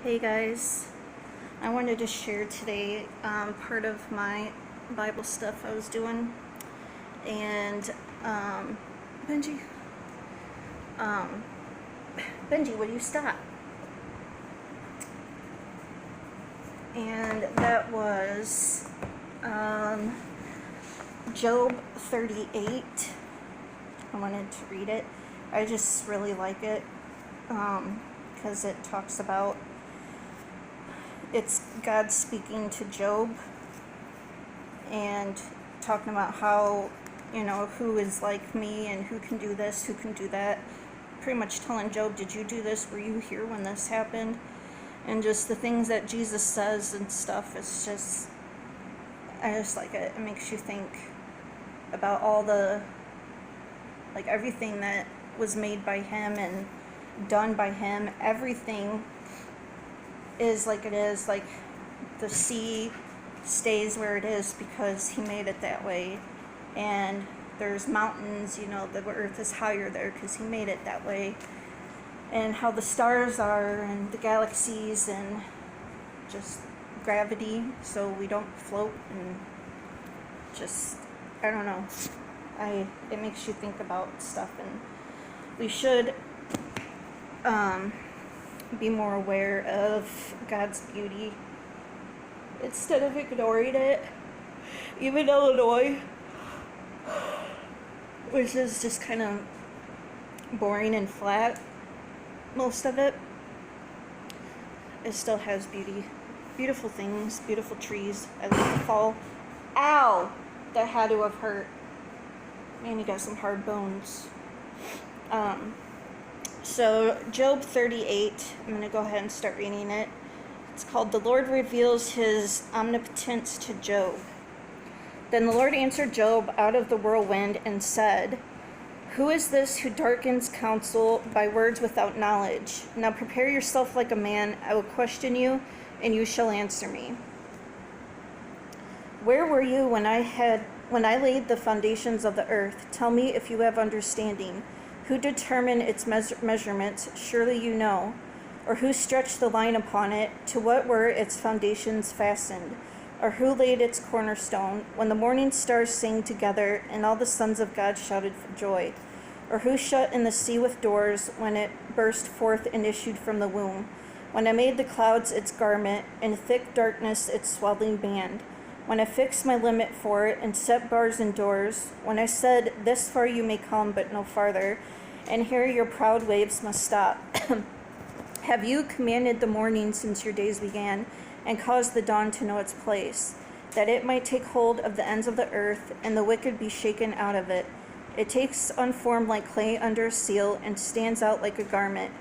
Hey guys, I wanted to share today part of my Bible stuff I was doing, and Benji, um, Benji, will you stop? And that was Job 38. I wanted to read it. I just really like it because it talks about it's God speaking to Job and talking about how, who is like me and who can do this, who can do that. Pretty much telling Job, did you do this? Were you here when this happened? And just the things that Jesus says and stuff. It's just, I just like it. It makes you think about all everything that was made by him and done by him. Everything is like it is, like the sea stays where it is because he made it that way, and there's mountains, the earth is higher there because he made it that way, and how the stars are and the galaxies and just gravity so we don't float, and just, I don't know, it makes you think about stuff, and we should be more aware of God's beauty instead of ignoring it. Even Illinois, which is just kind of boring and flat, most of it still has beauty. Beautiful things, beautiful trees. I like the fall. Ow! That had to have hurt. Man, you got some hard bones. So, Job 38, I'm going to go ahead and start reading it. It's called, The Lord Reveals His Omnipotence to Job. Then the Lord answered Job out of the whirlwind and said, Who is this who darkens counsel by words without knowledge? Now prepare yourself like a man. I will question you, and you shall answer me. Where were you when I laid the foundations of the earth? Tell me if you have understanding. Who determined its measurements? Surely you know. Or who stretched the line upon it? To what were its foundations fastened? Or who laid its cornerstone? When the morning stars sang together, and all the sons of God shouted for joy. Or who shut in the sea with doors, when it burst forth and issued from the womb? When I made the clouds its garment, and thick darkness its swaddling band? When I fixed my limit for it, and set bars and doors? When I said, This far you may come, but no farther, and here your proud waves must stop? Have you commanded the morning since your days began, and caused the dawn to know its place, that it might take hold of the ends of the earth, and the wicked be shaken out of it? It takes unformed like clay under a seal, and stands out like a garment.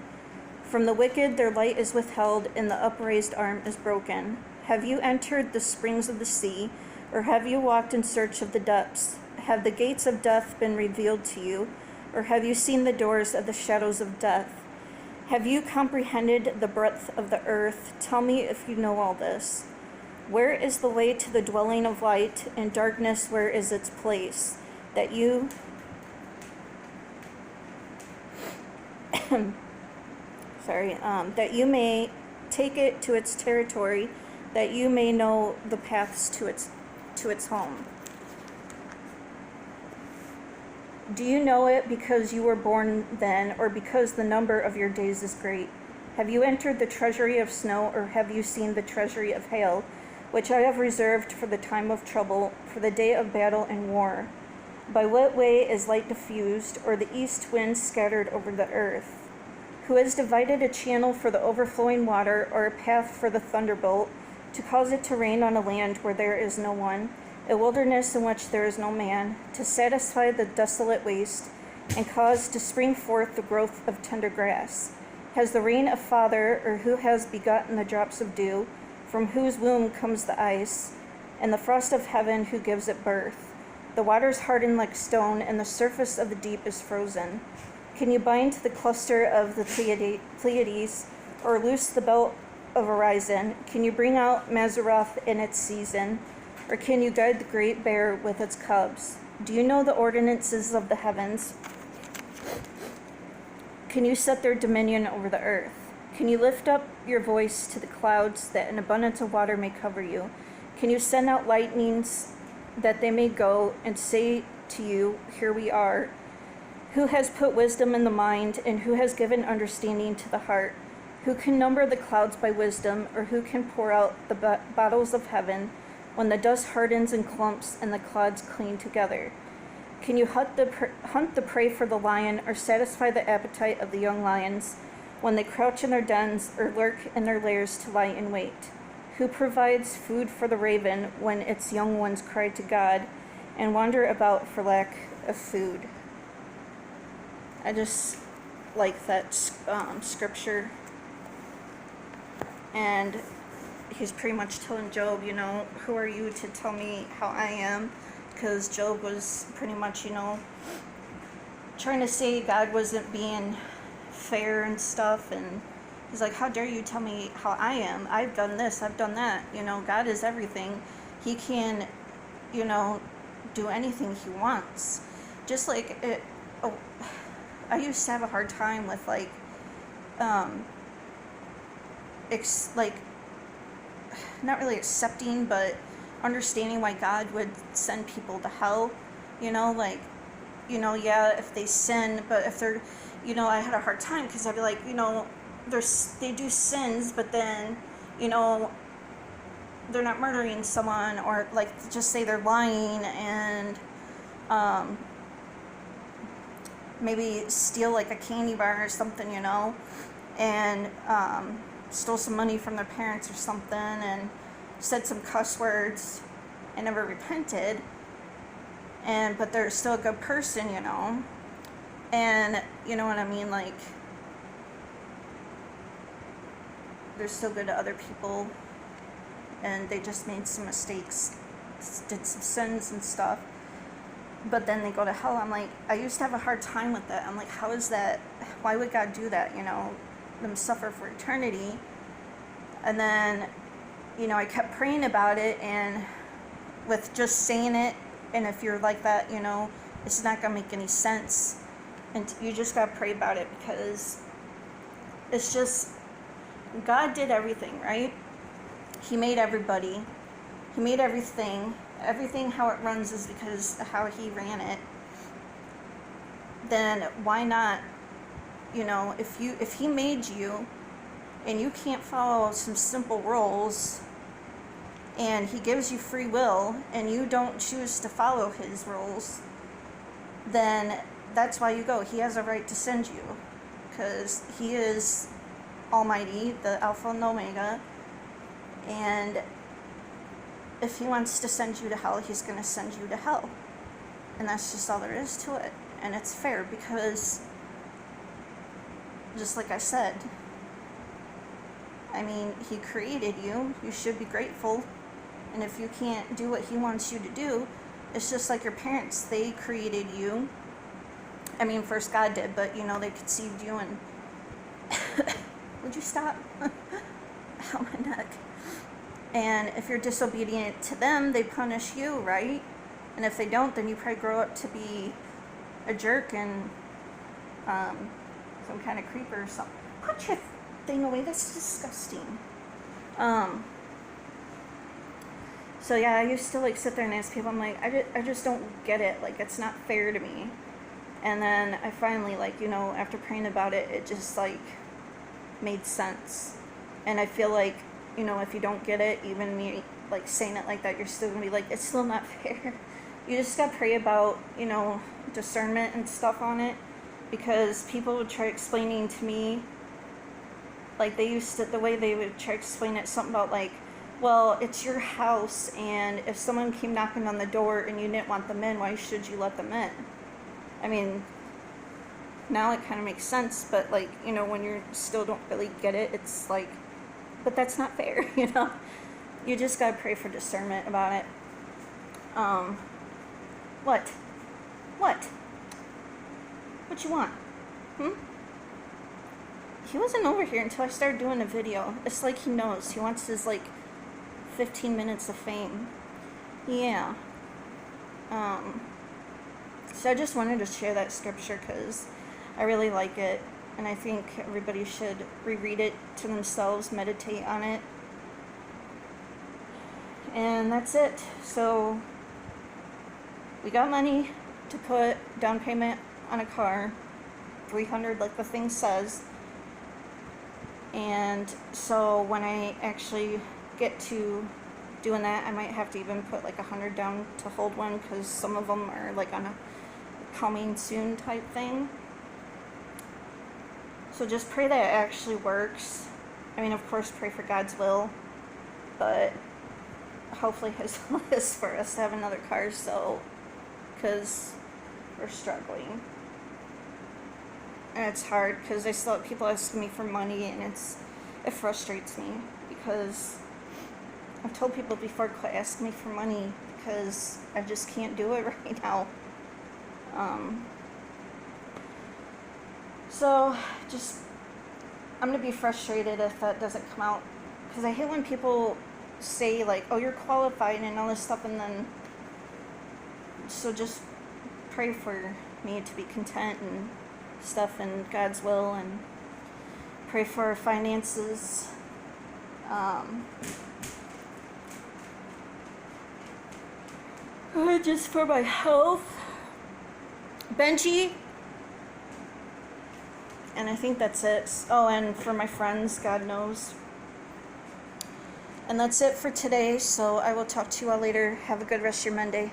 From the wicked their light is withheld, and the upraised arm is broken. Have you entered the springs of the sea, or have you walked in search of the depths? Have the gates of death been revealed to you, or have you seen the doors of the shadows of death? Have you comprehended the breadth of the earth? Tell me if you know all this. Where is the way to the dwelling of light, and darkness where is its place? That you that you may take it to its territory, that you may know the paths to its home. Do you know it because you were born then, or because the number of your days is great? Have you entered the treasury of snow, or have you seen the treasury of hail, which I have reserved for the time of trouble, for the day of battle and war? By what way is light diffused, or the east wind scattered over the earth? Who has divided a channel for the overflowing water, or a path for the thunderbolt, to cause it to rain on a land where there is no one, a wilderness in which there is no man, to satisfy the desolate waste, and cause to spring forth the growth of tender grass? Has the rain a father, or who has begotten the drops of dew, from whose womb comes the ice, and the frost of heaven who gives it birth? The waters harden like stone, and the surface of the deep is frozen. Can you bind the cluster of the Pleiades, or loose the belt of Horizon? Can you bring out Mazzaroth in its season? Or can you guide the great bear with its cubs? Do you know the ordinances of the heavens? Can you set their dominion over the earth? Can you lift up your voice to the clouds that an abundance of water may cover you? Can you send out lightnings that they may go and say to you, here we are? Who has put wisdom in the mind, and who has given understanding to the heart? Who can number the clouds by wisdom, or who can pour out the bottles of heaven when the dust hardens in clumps and the clouds cling together? Can you hunt the prey for the lion, or satisfy the appetite of the young lions when they crouch in their dens or lurk in their lairs to lie in wait? Who provides food for the raven when its young ones cry to God and wander about for lack of food? I just like that scripture. And he's pretty much telling Job, who are you to tell me how I am? Because Job was pretty much, trying to say God wasn't being fair and stuff. And he's like, how dare you tell me how I am? I've done this, I've done that. God is everything. He can, do anything he wants. Just like it. Oh, I used to have a hard time with not really accepting, but understanding why God would send people to hell. If they sin, but if they're, I had a hard time because I'd be like, they do sins, but then, they're not murdering someone, or just say they're lying and maybe steal a candy bar or something, and stole some money from their parents or something, and said some cuss words and never repented, but they're still a good person, and you know what I mean, they're still good to other people, and they just made some mistakes, did some sins and stuff, but then they go to hell. I'm like, I used to have a hard time with that. I'm like, how is that? Why would God do that? Them suffer for eternity. And then, I kept praying about it, and with just saying it, and if you're like that, it's not gonna make any sense, and you just gotta pray about it, because it's just, God did everything, right? He made everybody. He made everything. Everything how it runs is because of how he ran it. Then why not, if he made you and you can't follow some simple rules, and he gives you free will and you don't choose to follow his rules, then that's why you go. He has a right to send you, because he is Almighty, the Alpha and Omega, and if he wants to send you to hell, he's going to send you to hell. And that's just all there is to it. And it's fair, because just like I said, he created you. You should be grateful. And if you can't do what he wants you to do, it's just like your parents. They created you. First God did, but they conceived you, and would you stop? Ow, my neck. And if you're disobedient to them, they punish you, right? And if they don't, then you probably grow up to be a jerk and some kind of creeper or something. Put your thing away. That's disgusting. So yeah, I used to sit there and ask people. I'm like, I just don't get it. It's not fair to me. And then I finally, after praying about it, it just made sense. And I feel like, if you don't get it, even me saying it like that, you're still gonna be it's still not fair. You just gotta pray about, discernment and stuff on it, because people would try explaining to me, the way they would try to explain it, something about well, it's your house, and if someone came knocking on the door and you didn't want them in, why should you let them in? Now it kind of makes sense, but when you still don't really get it, it's but that's not fair, You just gotta pray for discernment about it. What? What you want? He wasn't over here until I started doing a video. It's he knows. He wants his 15 minutes of fame. Yeah. So I just wanted to share that scripture because I really like it. and I think everybody should reread it to themselves, meditate on it. And that's it. So we got money to put down payment on a car, $300 like the thing says. And so when I actually get to doing that, I might have to even put like $100 down to hold one, because some of them are like on a coming soon type thing. So just pray that it actually works. I mean, of course, pray for God's will, but hopefully His will is for us to have another car, so, because we're struggling. And it's hard, because I still have people asking me for money, and it frustrates me, because I've told people before, quit asking me for money, because I just can't do it right now. So just, I'm going to be frustrated if that doesn't come out, because I hate when people say like, oh, you're qualified and all this stuff, and then, so just pray for me to be content and stuff in God's will, and pray for our finances. Just for my health. Benji. And I think that's it. Oh, and for my friends, God knows. And that's it for today. So I will talk to you all later. Have a good rest of your Monday.